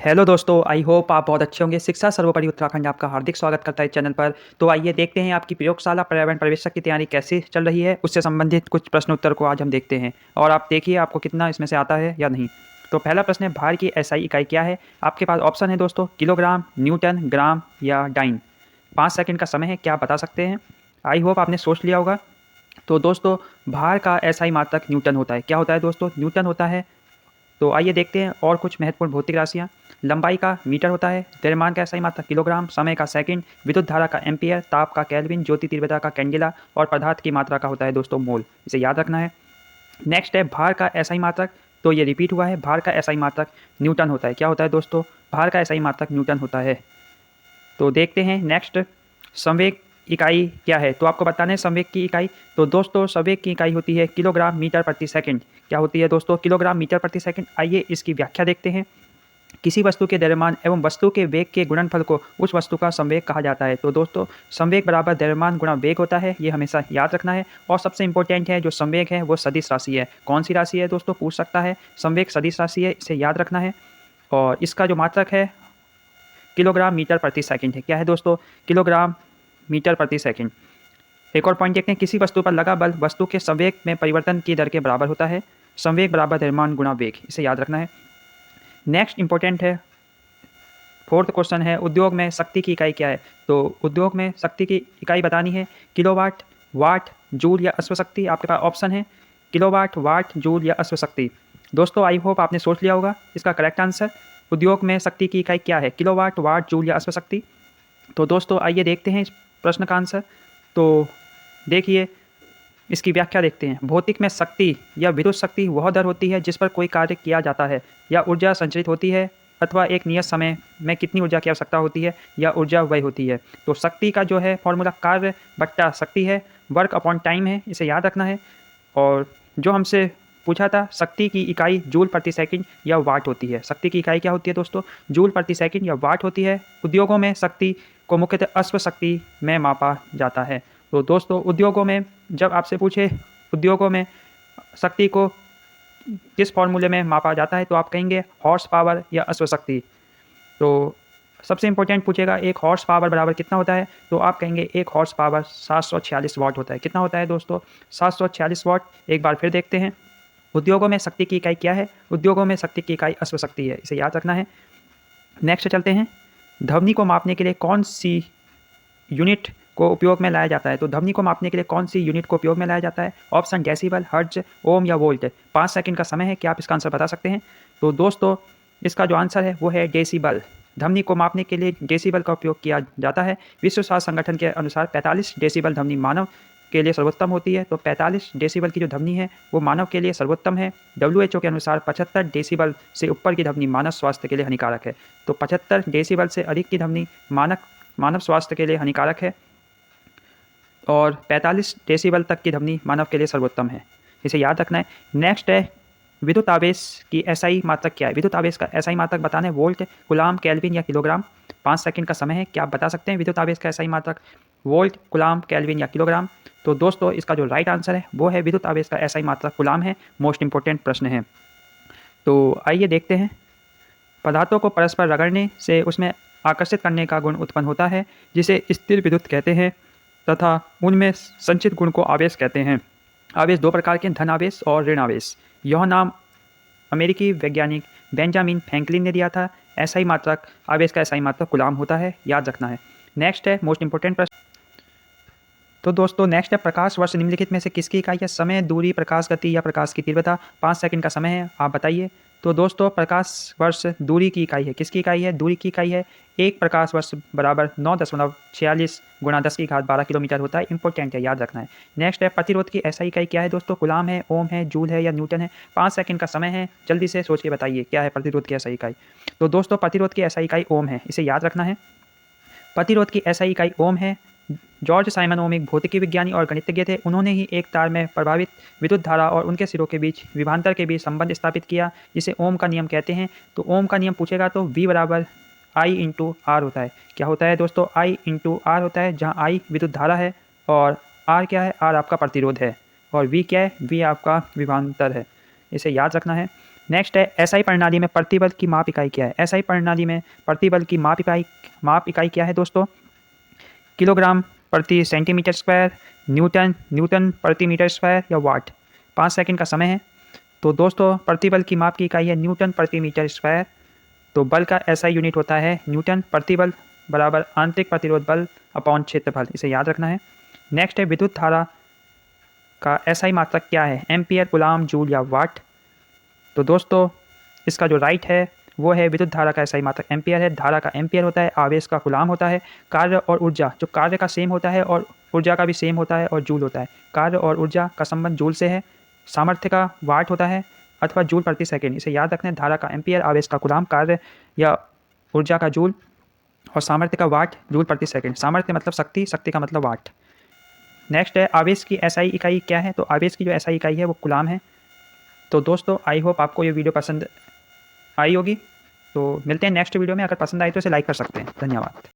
Hello दोस्तों, I hope आप बहुत अच्छे होंगे। शिक्षा सर्वोपरि उत्तराखंड आपका हार्दिक स्वागत करता है चैनल पर। तो आइए देखते हैं आपकी प्रयोगशाला पर्यावरण प्रवेशक की तैयारी कैसे चल रही है। उससे संबंधित कुछ प्रश्न उत्तर को आज हम देखते हैं और आप देखिए आपको कितना इसमें से आता है या नहीं। तो पहला प्रश्न है, भार की एसआई इकाई क्या है। आपके पास ऑप्शन है दोस्तों, किलोग्राम, न्यूटन, ग्राम या डाइन। 5 सेकंड का समय है, क्या आप बता सकते हैं। आई होप आपने सोच लिया होगा। तो दोस्तों, भार का एसआई मात्रक न्यूटन होता है। क्या होता है दोस्तों, न्यूटन होता है। तो आइए देखते हैं और कुछ महत्वपूर्ण भौतिक राशियाँ। लंबाई का मीटर होता है, द्रव्यमान का एसआई मात्रक किलोग्राम, समय का सेकंड, विद्युत धारा का एम्पियर, ताप का केल्विन, ज्योति तीव्रता का कैंडेला और पदार्थ की मात्रा का होता है दोस्तों मोल। इसे याद रखना है। नेक्स्ट है भार का एसआई मात्रक। तो ये रिपीट हुआ है, भार का एसआई मात्रक न्यूटन होता है। क्या होता है दोस्तों, भार का एसआई मात्रक न्यूटन होता है। तो देखते हैं नेक्स्ट, संवेग इकाई क्या है। तो आपको बताना है संवेग की इकाई। तो दोस्तों, संवेग की इकाई होती है किलोग्राम मीटर प्रति सेकंड। क्या होती है दोस्तों, किलोग्राम मीटर प्रति सेकंड। आइए इसकी व्याख्या देखते हैं। किसी वस्तु के द्रव्यमान एवं वस्तु के वेग के गुणनफल को उस वस्तु का संवेग कहा जाता है। तो दोस्तों, संवेग बराबर द्रव्यमान गुणा वेग होता है, ये हमेशा याद रखना है। और सबसे इंपॉर्टेंट है, जो संवेग है वो सदिश राशि है। कौन सी राशि है दोस्तों, पूछ सकता है। संवेग सदिश राशि है, इसे याद रखना है। और इसका जो मात्रक है किलोग्राम मीटर प्रति सेकंड है। क्या है दोस्तों, किलोग्राम मीटर प्रति सेकंड। एक और पॉइंट देखते हैं, किसी वस्तु पर लगा बल वस्तु के संवेग में परिवर्तन की दर के बराबर होता है। संवेग बराबर द्रव्यमान गुणा वेग, इसे याद रखना है। नेक्स्ट इंपॉर्टेंट है, फोर्थ क्वेश्चन है, उद्योग में शक्ति की इकाई क्या है। तो उद्योग में शक्ति की इकाई बतानी है, किलोवाट, वाट, जूल या अश्वशक्ति। आपके पास ऑप्शन है किलोवाट, वाट, जूल या अश्वशक्ति। दोस्तों, आई होप आपने सोच लिया होगा इसका करेक्ट आंसर। उद्योग में शक्ति की इकाई क्या है, किलोवाट, वाट, जूल या अश्वशक्ति। तो दोस्तों आइए देखते हैं इस प्रश्न का आंसर। तो देखिए इसकी व्याख्या देखते हैं। भौतिक में शक्ति या विद्युत शक्ति वह दर होती है जिस पर कोई कार्य किया जाता है या ऊर्जा संचरित होती है, अथवा एक नियत समय में कितनी ऊर्जा की आवश्यकता होती है या ऊर्जा व्यय होती है। तो शक्ति का जो है फॉर्मूला कार्य बट्टा शक्ति है, वर्क अपॉन टाइम है, इसे याद रखना है। और जो हमसे पूछा था, शक्ति की इकाई जूल प्रति सेकंड या वाट होती है। शक्ति की इकाई क्या होती है दोस्तों, जूल प्रति सेकंड या वाट होती है। उद्योगों में शक्ति को मुख्यतः अश्व शक्ति में मापा जाता है। तो दोस्तों, उद्योगों में जब आपसे पूछे उद्योगों में शक्ति को किस फॉर्मूले में मापा जाता है, तो आप कहेंगे हॉर्स पावर या अश्व शक्ति। तो सबसे इंपॉर्टेंट पूछेगा एक हॉर्स पावर बराबर कितना होता है, तो आप कहेंगे एक हॉर्स पावर 746 वाट होता है। कितना होता है दोस्तों, 746 वाट। एक बार फिर देखते हैं, उद्योगों में शक्ति की इकाई क्या है। उद्योगों में शक्ति की इकाई अश्व शक्ति है, इसे याद रखना है। नेक्स्ट चलते हैं, ध्वनि को मापने के लिए कौन सी यूनिट को उपयोग में लाया जाता है। तो ध्वनि को मापने के लिए कौन सी यूनिट को उपयोग में लाया जाता है। ऑप्शन डेसिबल, हर्ट्ज, ओम या वोल्ट। 5 सेकंड का समय है, क्या आप इसका आंसर बता सकते हैं। तो दोस्तों, इसका जो आंसर है वो है डेसिबल। ध्वनि को मापने के लिए डेसिबल का उपयोग किया जाता है। विश्व स्वास्थ्य संगठन के अनुसार 45 डेसिबल ध्वनि मानव के लिए सर्वोत्तम होती है। तो 45 डेसिबल की जो ध्वनि है वो मानव के लिए सर्वोत्तम है। WHO के अनुसार 75 डेसिबल से ऊपर की ध्वनि मानव स्वास्थ्य के लिए हानिकारक है। तो 75 डेसिबल से अधिक की ध्वनि मानव स्वास्थ्य के लिए हानिकारक है और 45 डेसिबल तक की ध्वनि मानव के लिए सर्वोत्तम है, इसे याद रखना है। नेक्स्ट है, विद्युत आवेश की एसआई मात्रक क्या है। विद्युत आवेश का एसआई मात्रक बताना है, वोल्ट, कूलाम, केल्विन या किलोग्राम। 5 सेकंड का समय है, क्या आप बता सकते हैं विद्युत आवेश का एसआई मात्रक वोल्ट, कूलाम, केल्विन या किलोग्राम। तो दोस्तों, इसका जो राइट आंसर है वो है विद्युत आवेश का एसआई मात्रक कूलाम है। मोस्ट इंपॉर्टेंट प्रश्न है। तो आइए देखते हैं, पदार्थों को परस्पर रगड़ने से उसमें आकर्षित करने का गुण उत्पन्न होता है, जिसे स्थिर विद्युत कहते हैं, तथा उनमें संचित गुण को आवेश कहते हैं। आवेश दो प्रकार के, धन आवेश और ऋण आवेश। यह नाम अमेरिकी वैज्ञानिक बेंजामिन फ्रैंकलिन ने दिया था। एसआई मात्रक, आवेश का एसआई मात्रक कूलाम होता है, याद रखना है। नेक्स्ट है मोस्ट इंपॉर्टेंट प्रश्न। तो दोस्तों नेक्स्ट है, प्रकाश वर्ष निम्नलिखित में से किसकी इकाई है। समय, दूरी, प्रकाश गति या प्रकाश की तीव्रता। 5 सेकंड का समय है, आप बताइए। तो दोस्तों, प्रकाश वर्ष दूरी की इकाई है। किसकी इकाई है, दूरी की इकाई है। एक प्रकाश वर्ष बराबर 9.46 गुणा 10⁻12 किलोमीटर होता है। इंपॉर्टेंट है, याद रखना है। नेक्स्ट है, प्रतिरोध की ऐसा इकाई क्या है दोस्तों। कूलाम है, ओम है, जूल है या न्यूटन है। 5 सेकंड का समय है, जल्दी से सोच के बताइए क्या है प्रतिरोध की ऐसा इकाई। तो दोस्तों, प्रतिरोध की ऐसा इकाई ओम है, इसे याद रखना है। प्रतिरोध की ऐसा इकाई ओम है। जॉर्ज साइमन ओम एक भौतिकी विज्ञानी और गणितज्ञ थे। उन्होंने ही एक तार में प्रभावित विद्युत धारा और उनके सिरों के बीच विभवांतर के बीच संबंध स्थापित किया, जिसे ओम का नियम कहते हैं। तो ओम का नियम पूछेगा तो V बराबर I/R होता है। क्या होता है दोस्तों, I/R होता है, जहाँ I विद्युत धारा है और R क्या है, R आपका प्रतिरोध है और V क्या है, V आपका विभवांतर है, इसे याद रखना है। नेक्स्ट है एसआई प्रणाली में प्रतिबल की माप इकाई क्या है। एसआई प्रणाली में प्रतिबल की माप इकाई क्या है दोस्तों? किलोग्राम प्रति सेंटीमीटर स्क्वायर, न्यूटन प्रति मीटर स्क्वायर या वाट। 5 सेकंड का समय है। तो दोस्तों प्रतिबल की माप की इकाई है न्यूटन प्रति मीटर स्क्वायर। तो बल का एसआई यूनिट होता है न्यूटन। प्रतिबल बराबर आंतरिक प्रतिरोध बल अपॉन क्षेत्रफल, इसे याद रखना है। नेक्स्ट है विद्युत धारा का एसआई मात्रक क्या है? एम्पियर, कूलाम, जूल या वाट। तो दोस्तों इसका जो राइट है वो है विद्युत धारा का एसआई मात्रक एम्पियर है। धारा का एम्पियर होता है, आवेश का कूलाम होता है। कार्य और ऊर्जा, जो कार्य का सेम होता है और ऊर्जा का भी सेम होता है, और जूल होता है। कार्य और ऊर्जा का संबंध जूल से है। सामर्थ्य का वाट होता है अथवा जूल प्रति सेकंड, इसे याद रखना है। धारा का एम्पियर, आवेश का कूलाम, कार्य या ऊर्जा का जूल, और सामर्थ्य का वाट, जूल प्रति सेकंड। सामर्थ्य मतलब शक्ति, शक्ति का मतलब वाट। नेक्स्ट है आवेश की एसआई इकाई क्या है? तो आवेश की जो एसआई इकाई है वो कूलाम है। तो दोस्तों आई होप आपको ये वीडियो पसंद आई होगी। तो मिलते हैं नेक्स्ट वीडियो में। अगर पसंद आए तो इसे लाइक कर सकते हैं। धन्यवाद।